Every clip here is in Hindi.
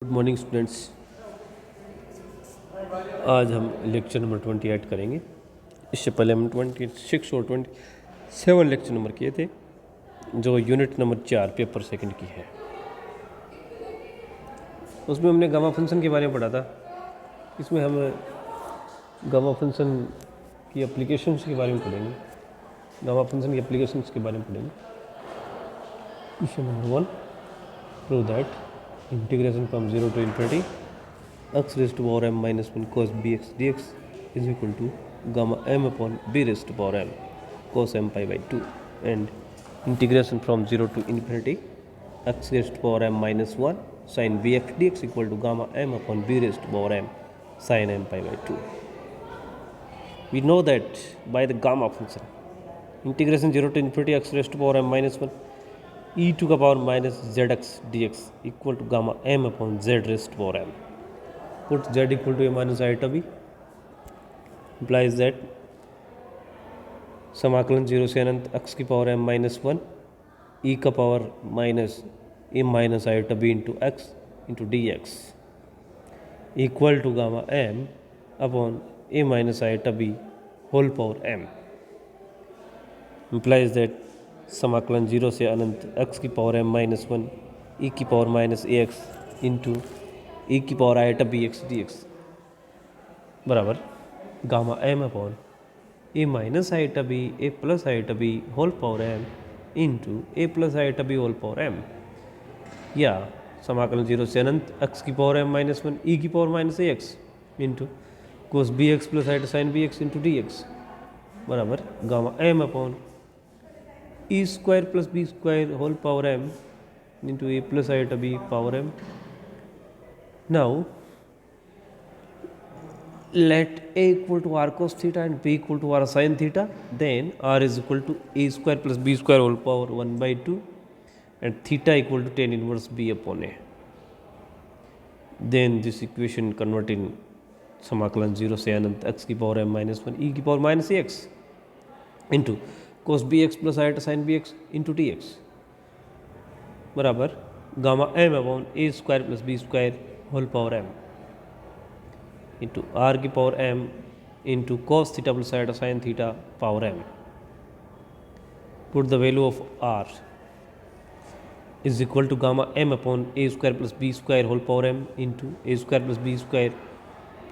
Good morning students. आज हम लेक्चर नंबर 28 करेंगे। इससे पहले हम 26 और 27 लेक्चर नंबर किए थे, जो यूनिट नंबर 4 पेपर सेकंड की है। उसमें हमने गामा फंक्शन के बारे में पढ़ा था। इसमें हम गामा फंक्शन की एप्लीकेशंस के बारे में पढ़ेंगे। गामा फंक्शन की एप्लीकेशंस के बारे में पढ़ेंगे। Question number 1, prove that integration from 0 to infinity x raised to power m minus 1 cos bx dx is equal to gamma m upon b raised to power m cos m pi by 2, and integration from 0 to infinity x raised to power m minus 1 sin bx dx equal to gamma m upon b raised to power m sin m pi by 2. We know that by the gamma function, integration 0 to infinity x raised to power m minus 1 e to the power minus zx dx equal to gamma m upon z raised to power m. Put z equal to a minus iota b, implies that समाकलन 0 से अनंत x की पावर m माइनस 1 e का power minus m minus iota b into x into d x equal to gamma m upon a minus iota b whole power m, implies that समाकलन 0 से अनंत x की पावर m माइनस 1 e की power minus ax into e की पावर iota bx dx बराबर gamma m upon a minus iota b a plus iota b whole power m into a plus iota b whole power m, या समाकलन 0 से अनंत x की पावर m माइनस 1 e की power minus ax into cos b x plus iota sine b x into d x बराबर gamma m upon e square plus b square whole power m into a plus iota b power m. Now let a equal to r cos theta and b equal to r sin theta, then r is equal to a square plus b square whole power 1 by 2 and theta equal to tan inverse b upon a. Then this equation convert in समाकलन 0 से अनंत x की पावर m माइनस 1 e की power minus ax into cos b x plus iota sine b x into d x बराबर gamma m upon a square plus b square whole power m into r की power m into cos theta plus iota sine theta power m. Put the value of r is equal to gamma m upon a square plus b square whole power m into a square plus b square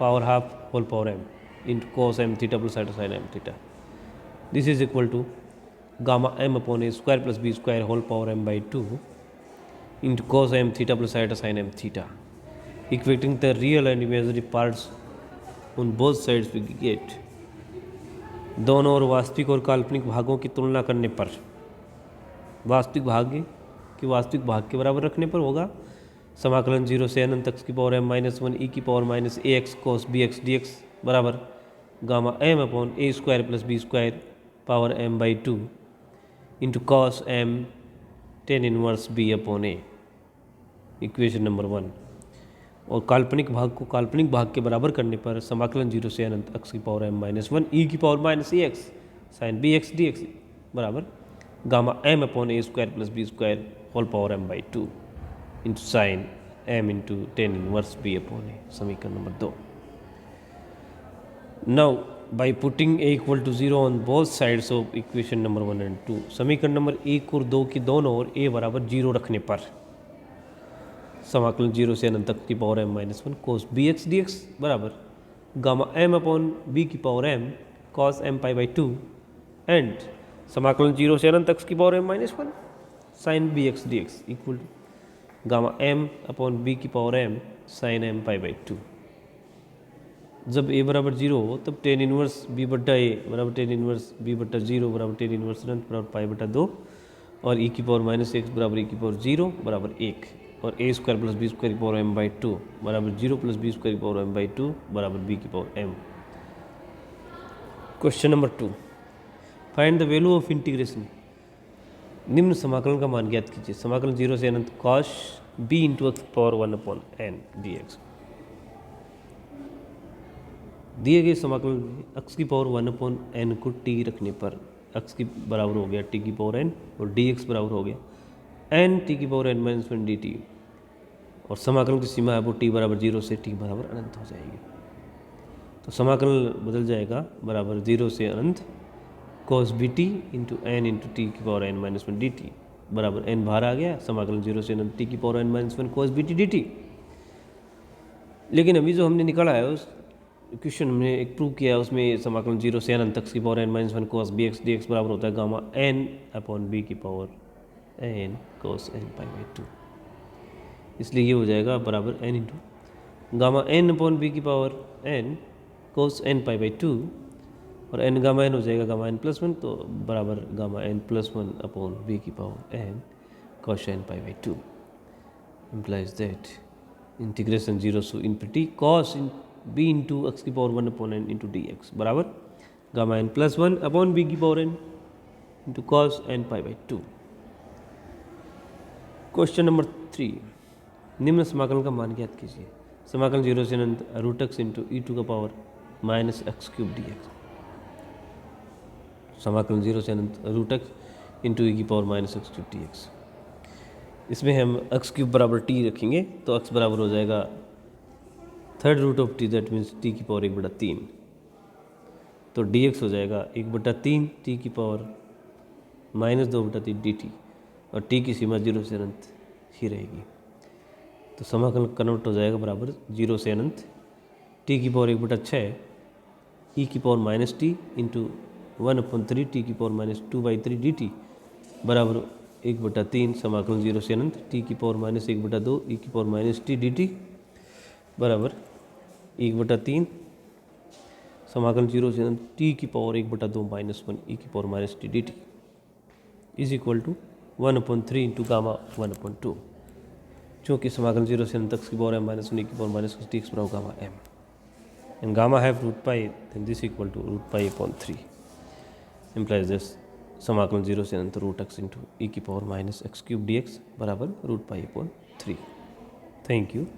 power half whole power m into cos m theta plus iota sine m theta. This is equal to gamma m upon a square plus b square whole power m by 2 into cos m theta plus iota sine m theta. Equating the real and imaginary parts on both sides we get दोनों और वास्तविक और काल्पनिक भागों की तुलना करने पर वास्तविक भाग की वास्तविक भाग के बराबर रखने पर होगा समाकलन 0 से अनंत x की पावर m माइनस 1 e की power minus a x cos b x d x बराबर gamma m upon a square plus b square power m by 2 into cos m tan inverse b upon a. Equation number 1. और काल्पनिक भाग को काल्पनिक भाग के बराबर करने पर समाकलन 0 से अनंत x की पावर m माइनस 1 e की power minus a x sine b x d x बराबर gamma m upon a square plus b square whole power m by 2 into sine m into tan inverse b upon a. समीकरण number 2. Now by putting a equal to 0 on both sides of equation number 1 and 2, समीकरण नंबर 1 और 2 की दोनों ओर a बराबर 0 रखने पर समाकलन 0 से अनंत तक की power m minus 1 cos b x d x बराबर गामा m अपॉन b की power m cos m pi by 2 and समाकलन 0 से अनंत तक की power m minus 1 sine b x d x equal to gamma m upon b की power m sine m pi by 2. जब a बराबर 0 हो तब टेन इनवर्स b बट्टा a बराबर टेन इनवर्स b बट्टा 0 बराबर टेन इनवर्स अनंत बराबर पाई बट्टा 2 और e की पावर माइनस एक्स बराबर e की पावर 0 बराबर 1 और a square plus b square की पावर m बाई 2 बराबर 0 प्लस बी स्क्वायर की पावर m बाई 2 बराबर b की power m. Question number 2. Find the value of integration. निम्न समाकलन का मान ज्ञात कीजिए. समाकलन 0 से अनंत cos b into x power 1 upon n d x. दिए गए समाकलन x की पावर 1 अपॉन n को t रखने पर x की बराबर हो गया t की पावर n और dx बराबर हो गया n t की पावर n माइनस 1 dt और समाकलन की सीमा है वो t बराबर 0 से t बराबर अनंत हो जाएगी। तो समाकलन बदल जाएगा बराबर 0 से अनंत cos bt into n into t की power n minus one d t बराबर n बाहर आ गया, समाकलन 0 से अनंत t की power n minus one cos bt dt। लेकिन अभी जो हमने निकाला है उस क्वेश्चन में एक प्रूव किया है, उसमें समाकलन 0 से अनंत x की power n minus one cos bx dx बराबर होता है गामा n अपॉन b की power n cos n pi by 2। इसलिए ये हो जाएगा बराबर n into gamma n upon b की power n cos n pi by 2 और n गामा n हो जाएगा गामा n प्लस वन, तो बराबर gamma n plus one upon b की power n cos n pi by 2 implies that integration 0 to infinity cos b into x की power 1 upon n into d x बराबर gamma n plus one upon b की power n into cos n pi by 2। Question number 3, निम्न समाकलन का मान ज्ञात कीजिए। समाकलन 0 से अनंत root x into e to का power minus x cube d x. समाकलन 0 से अनंत रूट एक्स इंटू ई की power minus x cube d x. इसमें हम एक्स क्यूब बराबर टी रखेंगे तो एक्स बराबर हो जाएगा third root of t, that means t की पावर 1/3। तो डी एक्स हो जाएगा 1/3 टी की पावर माइनस 2/3 डी टी, और टी की सीमा 0 से अनंत ही रहेगी। तो समाकलन कन्वर्ट हो जाएगा बराबर 0 से अनंत टी की पावर 1/6 ई की power minus t into 1/3 t की पावर माइनस 2/3 डी टी बराबर 1/3 समाकलन 0 से अनंत टी की पावर माइनस 1/2 ई की power minus t d t बराबर 1/3 समाकलन 0 से अनंत टी की पावर 1/2 माइनस 1 ई की power minus t d t is equal to 1/3 into gamma 1/2। चूँकि समाकलन 0 से अनंत एक्स की पावर m माइनस 1 ई की पावर माइनस टी एक्स बराबर gamma m and gamma have root pi, then this equal to root pi upon 3 implies this समाकलन 0 से अनंत रूट एक्स इंटू ई की power minus x cube d x बराबर root pi upon 3। Thank you.